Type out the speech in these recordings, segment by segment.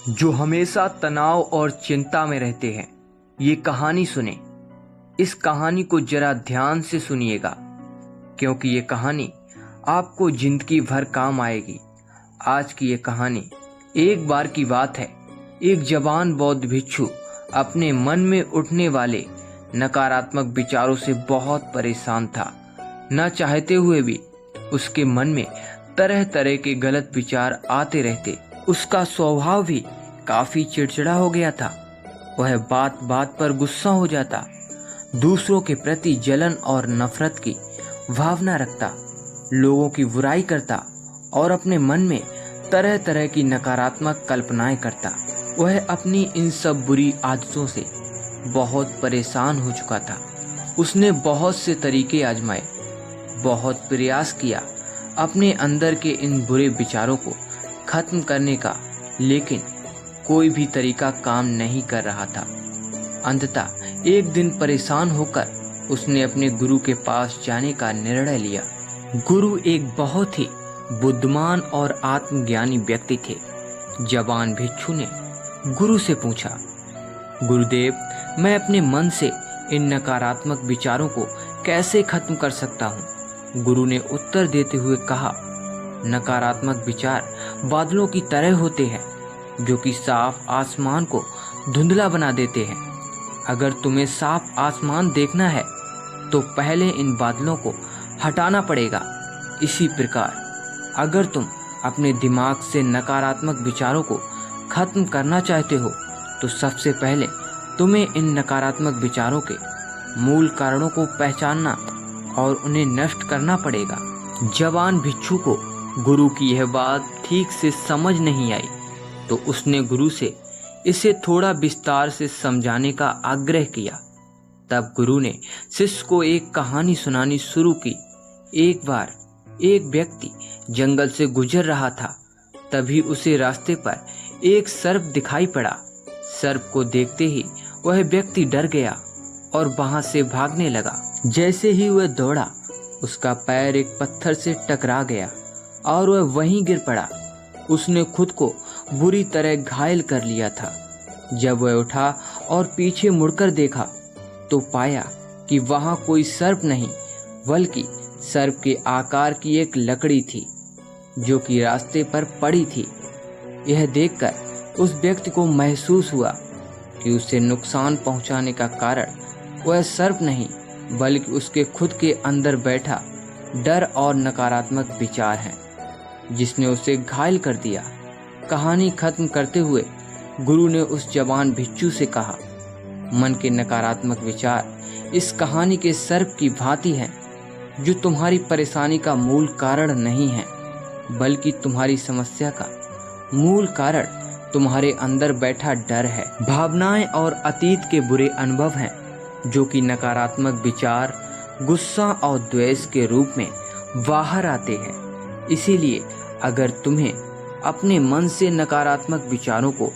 जो हमेशा तनाव और चिंता में रहते हैं, ये कहानी सुने। इस कहानी को जरा ध्यान से सुनिएगा, क्योंकि ये कहानी आपको जिंदगी भर काम आएगी। आज की ये कहानी एक बार की बात है। एक जवान बौद्ध भिक्षु अपने मन में उठने वाले नकारात्मक विचारों से बहुत परेशान था। न चाहते हुए भी उसके मन में तरह तरह के गलत विचार आते रहते। उसका स्वभाव भी काफी चिड़चिड़ा हो गया था। वह बात बात पर गुस्सा हो जाता, दूसरों के प्रति जलन और नफरत की भावना रखता, लोगों की बुराई करता और अपने मन में तरह तरह की नकारात्मक कल्पनाएं करता। वह अपनी इन सब बुरी आदतों से बहुत परेशान हो चुका था। उसने बहुत से तरीके आजमाए, बहुत प्रयास किया अपने अंदर के इन बुरे विचारों को खत्म करने का, लेकिन कोई भी तरीका काम नहीं कर रहा था। अंततः एक दिन परेशान होकर उसने अपने गुरु के पास जाने का निर्णय लिया। गुरु एक बहुत ही बुद्धिमान और आत्मज्ञानी व्यक्ति थे। जवान भिक्षु ने गुरु से पूछा, गुरुदेव, मैं अपने मन से इन नकारात्मक विचारों को कैसे खत्म कर सकता हूँ? गुरु ने उत्तर देते हुए कहा, नकारात्मक विचार बादलों की तरह होते हैं, जो कि साफ आसमान को धुंधला बना देते हैं। अगर तुम्हें साफ आसमान देखना है तो पहले इन बादलों को हटाना पड़ेगा। इसी प्रकार अगर तुम अपने दिमाग से नकारात्मक विचारों को खत्म करना चाहते हो तो सबसे पहले तुम्हें इन नकारात्मक विचारों के मूल कारणों को पहचानना और उन्हें नष्ट करना पड़ेगा। जवान भिक्षु को गुरु की यह बात ठीक से समझ नहीं आई, तो उसने गुरु से इसे थोड़ा विस्तार से समझाने का आग्रह किया। तब गुरु ने शिष्य को एक कहानी सुनानी शुरू की। एक बार एक व्यक्ति जंगल से गुजर रहा था। तभी उसे रास्ते पर एक सर्प दिखाई पड़ा। सर्प को देखते ही वह व्यक्ति डर गया और वहां से भागने लगा। जैसे ही वह दौड़ा, उसका पैर एक पत्थर से टकरा गया और वह वहीं गिर पड़ा। उसने खुद को बुरी तरह घायल कर लिया था। जब वह उठा और पीछे मुड़कर देखा तो पाया कि वहां कोई सर्प नहीं, बल्कि सर्प के आकार की एक लकड़ी थी, जो कि रास्ते पर पड़ी थी। यह देखकर उस व्यक्ति को महसूस हुआ कि उसे नुकसान पहुंचाने का कारण वह सर्प नहीं, बल्कि उसके खुद के अंदर बैठा डर और नकारात्मक विचार है, जिसने उसे घायल कर दिया। कहानी खत्म करते हुए गुरु ने उस जवान भिक्षु से कहा, मन के नकारात्मक विचार इस कहानी के सर्प की भांति हैं, जो तुम्हारी परेशानी का मूल कारण नहीं है, बल्कि तुम्हारी समस्या का मूल कारण तुम्हारे अंदर बैठा डर है। भावनाएं और अतीत के बुरे अनुभव हैं, जो कि नकारात्मक विचार, गुस्सा और द्वेष के रूप में बाहर आते हैं। इसीलिए अगर तुम्हें अपने मन से नकारात्मक विचारों को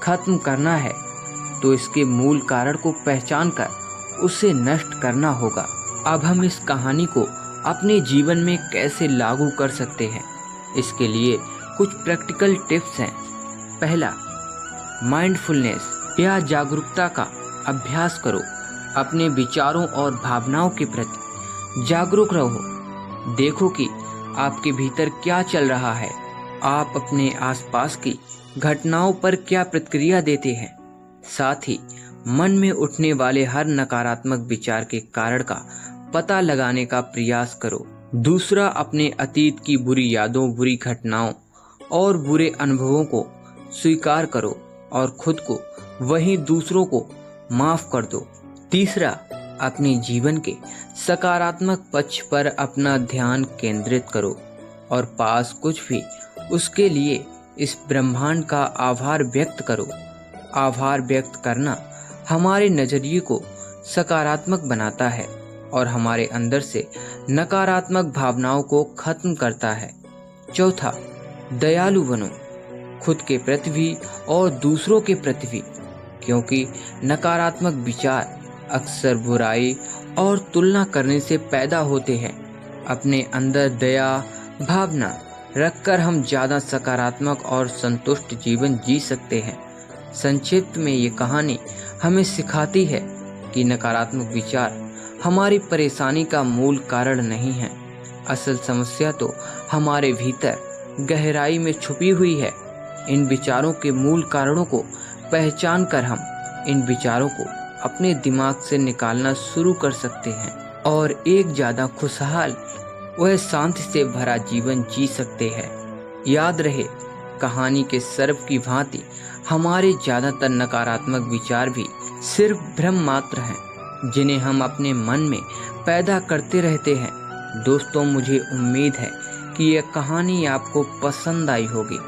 खत्म करना है तो इसके मूल कारण को पहचानकर उसे नष्ट करना होगा। अब हम इस कहानी को अपने जीवन में कैसे लागू कर सकते हैं, इसके लिए कुछ प्रैक्टिकल टिप्स हैं। पहला, माइंडफुलनेस या जागरूकता का अभ्यास करो। अपने विचारों और भावनाओं के प्रति जागरूक रहो। देखो कि आपके भीतर क्या चल रहा है। आप अपने आसपास की घटनाओं पर क्या प्रतिक्रिया देते हैं। साथ ही मन में उठने वाले हर नकारात्मक विचार के कारण का पता लगाने का प्रयास करो। दूसरा, अपने अतीत की बुरी यादों, बुरी घटनाओं और बुरे अनुभवों को स्वीकार करो और खुद को वहीं दूसरों को माफ कर दो। तीसरा, अपने जीवन के सकारात्मक पक्ष पर अपना ध्यान केंद्रित करो और पास कुछ भी उसके लिए इस ब्रह्मांड का आभार व्यक्त करो। आभार व्यक्त करना हमारे नजरिए को सकारात्मक बनाता है और हमारे अंदर से नकारात्मक भावनाओं को खत्म करता है। चौथा, दयालु बनो, खुद के प्रति भी और दूसरों के प्रति भी, क्योंकि नकारात्मक विचार अक्सर बुराई और तुलना करने से पैदा होते हैं। अपने अंदर दया, भावना रखकर हम ज़्यादा सकारात्मक और संतुष्ट जीवन जी सकते हैं। संक्षिप्त में ये कहानी हमें सिखाती है कि नकारात्मक विचार हमारी परेशानी का मूल कारण नहीं है। असल समस्या तो हमारे भीतर गहराई में छुपी हुई है। इन विचारों के मूल कारणों को पहचान कर हम इन विचारों को अपने दिमाग से निकालना शुरू कर सकते हैं और एक ज़्यादा खुशहाल वह शांति से भरा जीवन जी सकते हैं। याद रहे, कहानी के सर्प की भांति हमारे ज़्यादातर नकारात्मक विचार भी सिर्फ भ्रम मात्र हैं, जिन्हें हम अपने मन में पैदा करते रहते हैं। दोस्तों, मुझे उम्मीद है कि यह कहानी आपको पसंद आई होगी,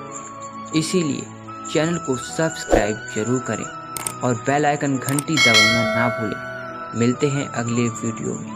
इसीलिए चैनल को सब्सक्राइब जरूर करें और बेल आइकन घंटी दबाना ना भूलें। मिलते हैं अगले वीडियो में।